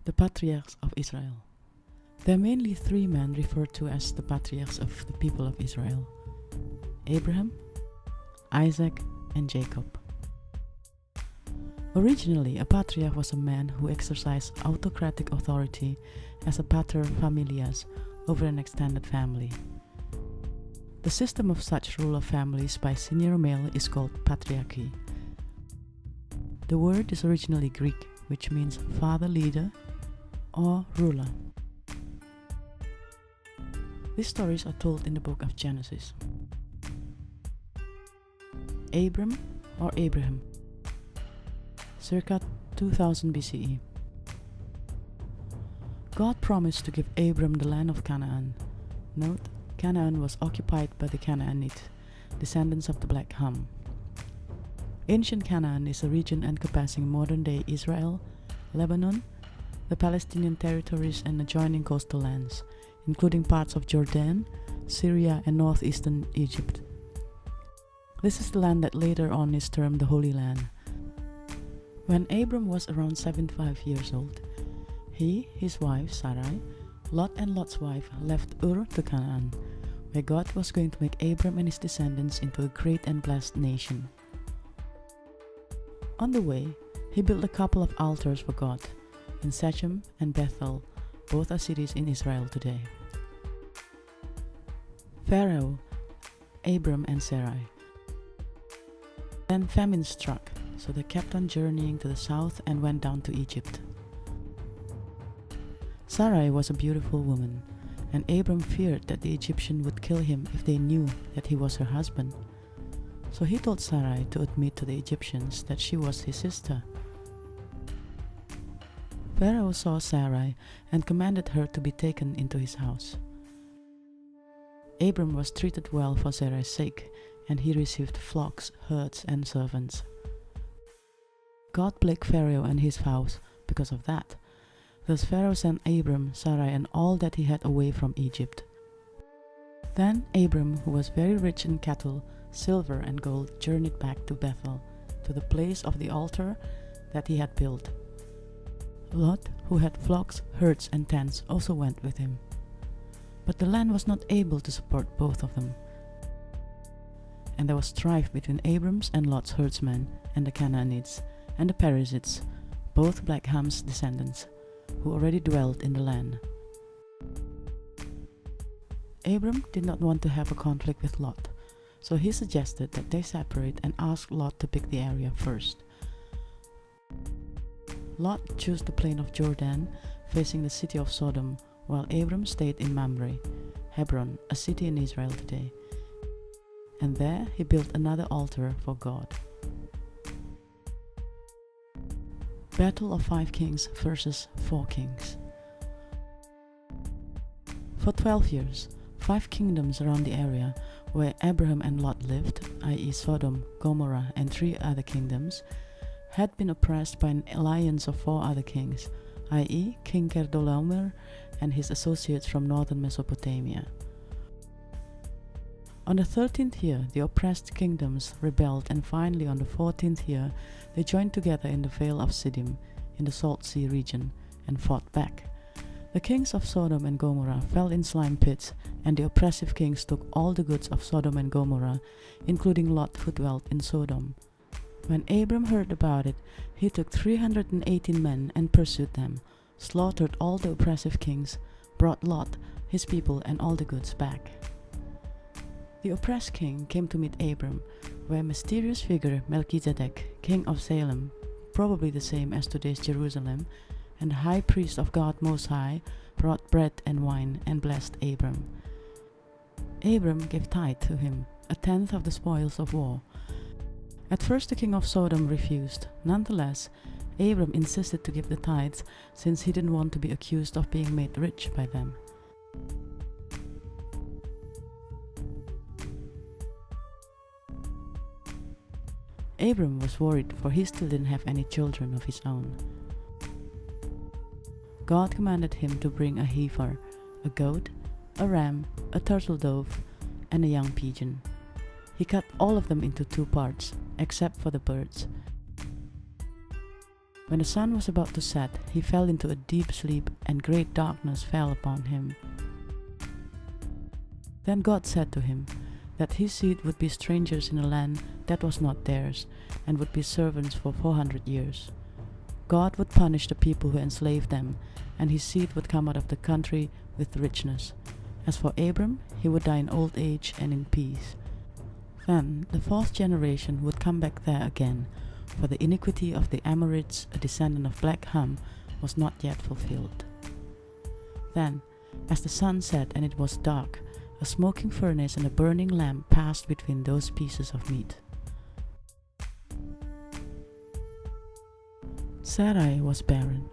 The patriarchs of Israel. There are mainly three men referred to as the patriarchs of the people of Israel: Abraham, Isaac, and Jacob. Originally, a patriarch was a man who exercised autocratic authority as a pater familias over an extended family. The system of such rule of families by senior male is called patriarchy. The word is originally Greek, which means father leader or ruler. These stories are told in the book of Genesis. Abram or Abraham, circa 2000 BCE. God promised to give Abram the land of Canaan. Note, Canaan was occupied by the Canaanites, descendants of the Black Ham. Ancient Canaan is a region encompassing modern-day Israel, Lebanon, the Palestinian territories and adjoining coastal lands, including parts of Jordan, Syria and northeastern Egypt. This is the land that later on is termed the Holy Land. When Abram was around 75 years old, he, his wife Sarai, Lot and Lot's wife left Ur to Canaan, where God was going to make Abram and his descendants into a great and blessed nation. On the way, he built a couple of altars for God in Shechem and Bethel. Both are cities in Israel today. Pharaoh, Abram and Sarai. Then famine struck, so they kept on journeying to the south and went down to Egypt. Sarai was a beautiful woman, and Abram feared that the Egyptian would kill him if they knew that he was her husband. So he told Sarai to admit to the Egyptians that she was his sister. Pharaoh saw Sarai and commanded her to be taken into his house. Abram was treated well for Sarai's sake, and he received flocks, herds, and servants. God plagued Pharaoh and his house because of that. Thus Pharaoh sent Abram, Sarai, and all that he had away from Egypt. Then Abram, who was very rich in cattle, silver, and gold, journeyed back to Bethel, to the place of the altar that he had built. Lot, who had flocks, herds, and tents, also went with him. But the land was not able to support both of them. And there was strife between Abram's and Lot's herdsmen and the Canaanites and the Perizzites, both Black Ham's descendants, who already dwelt in the land. Abram did not want to have a conflict with Lot, so he suggested that they separate and asked Lot to pick the area first. Lot chose the plain of Jordan, facing the city of Sodom, while Abram stayed in Mamre, Hebron, a city in Israel today. And there he built another altar for God. Battle of 5 kings versus 4 kings. For 12 years, 5 kingdoms around the area where Abraham and Lot lived, i.e. Sodom, Gomorrah, and 3 other kingdoms, had been oppressed by an alliance of 4 other kings, i.e. King Kedorlaomer and his associates from northern Mesopotamia. On the 13th year, the oppressed kingdoms rebelled, and finally on the 14th year, they joined together in the Vale of Siddim, in the Salt Sea region, and fought back. The kings of Sodom and Gomorrah fell in slime pits, and the oppressive kings took all the goods of Sodom and Gomorrah, including Lot who dwelt in Sodom. When Abram heard about it, he took 318 men and pursued them, slaughtered all the oppressive kings, brought Lot, his people, and all the goods back. The oppressed king came to meet Abram, where a mysterious figure, Melchizedek, king of Salem, probably the same as today's Jerusalem, and the high priest of God Most High, brought bread and wine and blessed Abram. Abram gave tithe to him, 1/10 of the spoils of war. At first the king of Sodom refused. Nonetheless, Abram insisted to give the tithes, since he didn't want to be accused of being made rich by them. Abram was worried, for he still didn't have any children of his own. God commanded him to bring a heifer, a goat, a ram, a turtle dove, and a young pigeon. He cut all of them into 2 parts, except for the birds. When the sun was about to set, he fell into a deep sleep, and great darkness fell upon him. Then God said to him that his seed would be strangers in a land that was not theirs, and would be servants for 400 years. God would punish the people who enslaved them, and his seed would come out of the country with richness. As for Abram, he would die in old age and in peace. Then the fourth generation would come back there again, for the iniquity of the Amorites, a descendant of Black Ham, was not yet fulfilled. Then, as the sun set and it was dark, a smoking furnace and a burning lamp passed between those pieces of meat. Sarai was barren.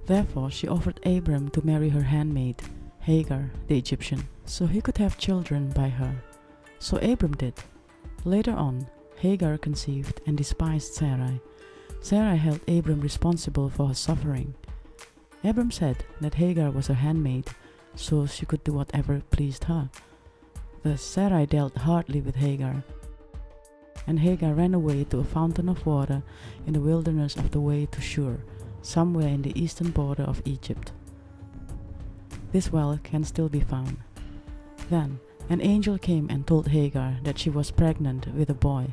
Therefore she offered Abram to marry her handmaid, Hagar the Egyptian, so he could have children by her. So Abram did. Later on, Hagar conceived and despised Sarai. Sarai held Abram responsible for her suffering. Abram said that Hagar was her handmaid, so she could do whatever pleased her. Thus Sarai dealt hardly with Hagar, and Hagar ran away to a fountain of water in the wilderness of the way to Shur, somewhere in the eastern border of Egypt. This well can still be found. Then an angel came and told Hagar that she was pregnant with a boy,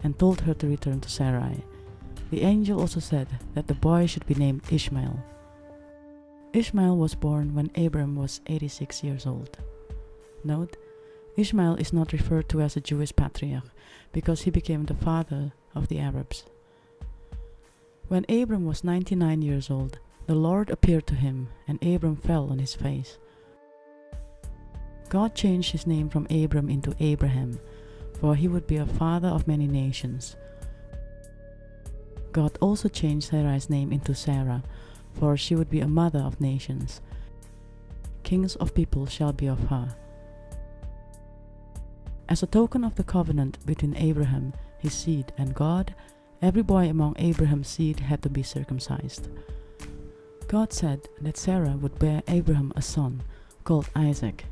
and told her to return to Sarai. The angel also said that the boy should be named Ishmael. Ishmael was born when Abram was 86 years old. Note, Ishmael is not referred to as a Jewish patriarch, because he became the father of the Arabs. When Abram was 99 years old, the Lord appeared to him, and Abram fell on his face. God changed his name from Abram into Abraham, for he would be a father of many nations. God also changed Sarai's name into Sarah, for she would be a mother of nations. Kings of people shall be of her. As a token of the covenant between Abraham, his seed, and God, every boy among Abraham's seed had to be circumcised. God said that Sarah would bear Abraham a son, called Isaac.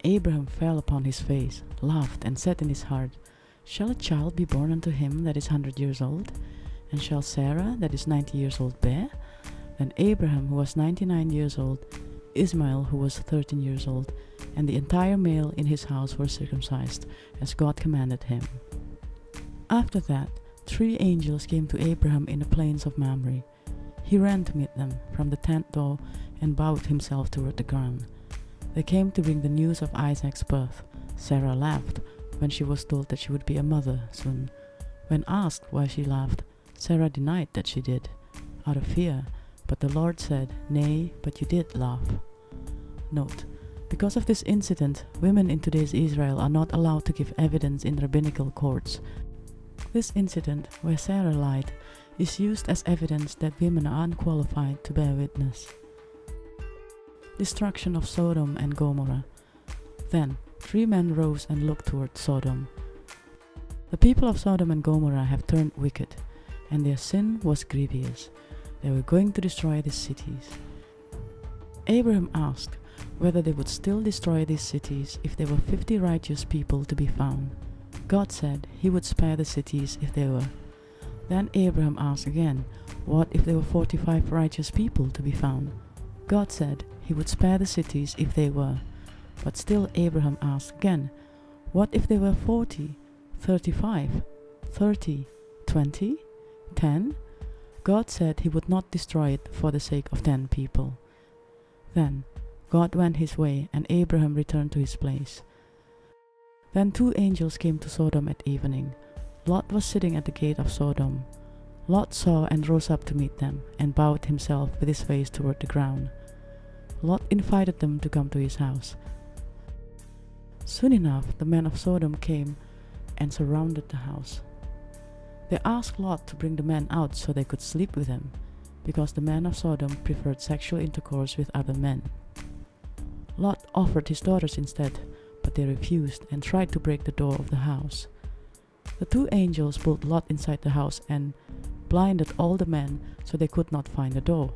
Abraham fell upon his face, laughed, and said in his heart, "Shall a child be born unto him that is 100 years old? And shall Sarah that is 90 years old bear?" Then Abraham, who was 99 years old, Ishmael, who was 13 years old, and the entire male in his house were circumcised, as God commanded him. After that, 3 angels came to Abraham in the plains of Mamre. He ran to meet them from the tent door and bowed himself toward the ground. They came to bring the news of Isaac's birth. Sarah laughed when she was told that she would be a mother soon. When asked why she laughed, Sarah denied that she did, out of fear, but the Lord said, "Nay, but you did laugh." Note, because of this incident, women in today's Israel are not allowed to give evidence in rabbinical courts. This incident, where Sarah lied, is used as evidence that women are unqualified to bear witness. Destruction of Sodom and Gomorrah. Then 3 men rose and looked toward Sodom. The people of Sodom and Gomorrah have turned wicked, and their sin was grievous. They were going to destroy these cities. Abraham asked whether they would still destroy these cities if there were 50 righteous people to be found. God said he would spare the cities if they were. Then Abraham asked again, what if there were 45 righteous people to be found? God said he would spare the cities if they were. But still Abraham asked again, what if there were 40, 35, 30, 20, 10? God said he would not destroy it for the sake of 10 people. Then God went his way, and Abraham returned to his place. Then 2 angels came to Sodom at evening. Lot was sitting at the gate of Sodom. Lot saw and rose up to meet them, and bowed himself with his face toward the ground. Lot invited them to come to his house. Soon enough, the men of Sodom came and surrounded the house. They asked Lot to bring the men out so they could sleep with them, because the men of Sodom preferred sexual intercourse with other men. Lot offered his daughters instead, but they refused and tried to break the door of the house. The 2 angels pulled Lot inside the house and blinded all the men so they could not find the door.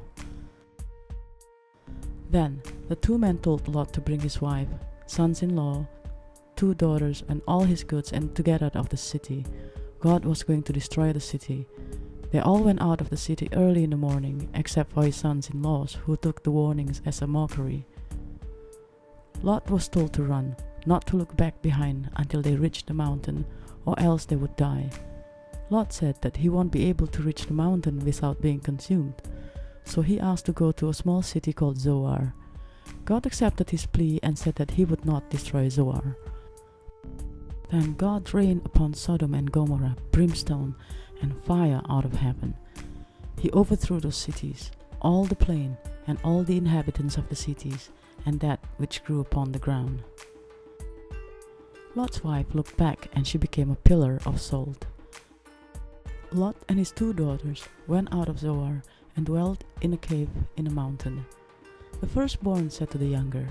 Then the 2 men told Lot to bring his wife, sons-in-law, 2 daughters, and all his goods and to get out of the city. God was going to destroy the city. They all went out of the city early in the morning, except for his sons-in-laws, who took the warnings as a mockery. Lot was told to run, not to look back behind until they reached the mountain, or else they would die. Lot said that he won't be able to reach the mountain without being consumed, so he asked to go to a small city called Zoar. God accepted his plea and said that he would not destroy Zoar. Then God rained upon Sodom and Gomorrah brimstone and fire out of heaven. He overthrew those cities, all the plain, and all the inhabitants of the cities, and that which grew upon the ground. Lot's wife looked back, and she became a pillar of salt. Lot and his 2 daughters went out of Zoar and dwelt in a cave in a mountain. The firstborn said to the younger,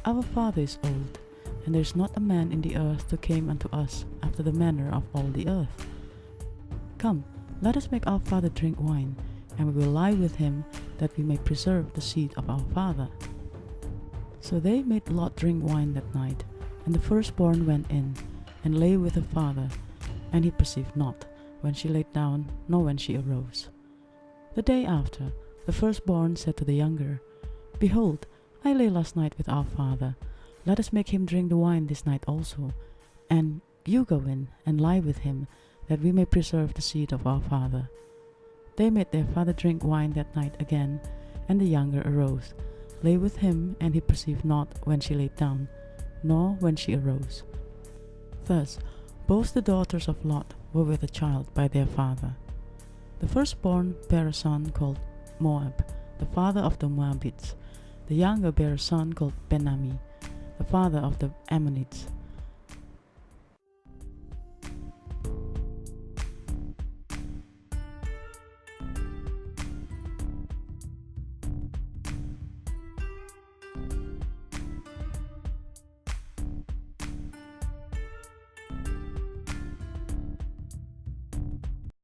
"Our father is old, and there is not a man in the earth to come unto us after the manner of all the earth. Come, let us make our father drink wine, and we will lie with him, that we may preserve the seed of our father." So they made Lot drink wine that night, and the firstborn went in, and lay with her father, and he perceived not when she laid down, nor when she arose. The day after, the firstborn said to the younger, "Behold, I lay last night with our father. Let us make him drink the wine this night also, and you go in and lie with him, that we may preserve the seed of our father." They made their father drink wine that night again, and the younger arose, lay with him, and he perceived not when she laid down, nor when she arose. Thus both the daughters of Lot were with a child by their father. The firstborn bare a son called Moab, the father of the Moabites. The younger bare a son called Ben-Ammi, the father of the Ammonites.